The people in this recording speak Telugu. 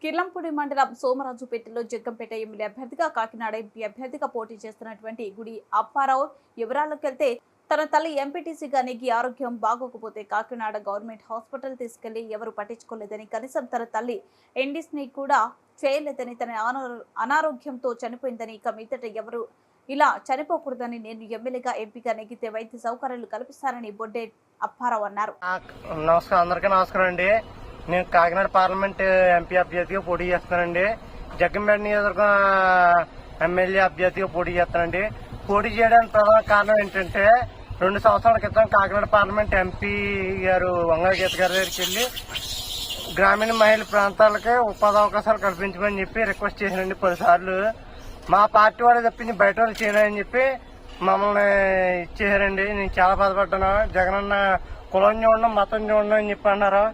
కిర్లంపూడి మండలం సోమరాజుపేటలో జగ్గంపేట ఎమ్మెల్యే అభ్యర్థిగా కాకినాడ ఎంపీ అభ్యర్థిగా పోటీ చేస్తున్నటువంటి గుడి అప్పారావు వివరాలకెళ్తే తన తల్లి ఎంపీటీసీగా నెగ్గి ఆరోగ్యం బాగోకపోతే కాకినాడ గవర్నమెంట్ హాస్పిటల్ తీసుకెళ్లి ఎవరు పట్టించుకోలేదని, కనీసం తన తల్లి ఎండిస్ని కూడా చేయలేదని, తన అనారోగ్యంతో చనిపోయిందని, ఇక మీదట ఎవరు ఇలా చనిపోకూడదని నేను ఎమ్మెల్యేగా ఎంపీగా నెగ్గితే వైద్య సౌకర్యాలు కల్పిస్తానని బొడ్డే అప్పారావు అన్నారు. నమస్కారం అండి. నేను కాకినాడ పార్లమెంట్ ఎంపీ అభ్యర్థిగా పోటీ చేస్తానండి. జగ్గంపేట నియోజకవర్గం ఎమ్మెల్యే అభ్యర్థిగా పోటీ చేస్తానండి. పోటీ చేయడానికి ప్రధాన కారణం ఏంటంటే 2 సంవత్సరాల క్రితం కాకినాడ పార్లమెంట్ ఎంపీ గారు వంగ గీత గారి దగ్గరికి వెళ్ళి గ్రామీణ మహిళల ప్రాంతాలకి ఉపాధి అవకాశాలు కల్పించమని చెప్పి రిక్వెస్ట్ చేశానండి 10 సార్లు. మా పార్టీ వాళ్ళు చెప్పింది బయట వాళ్ళు చేయనని చెప్పి మమ్మల్ని ఇచ్చేసారండి. నేను చాలా బాధపడ్డాను. జగనన్న కులం చూడడం మతం చూడడం అని చెప్పి అన్నారు.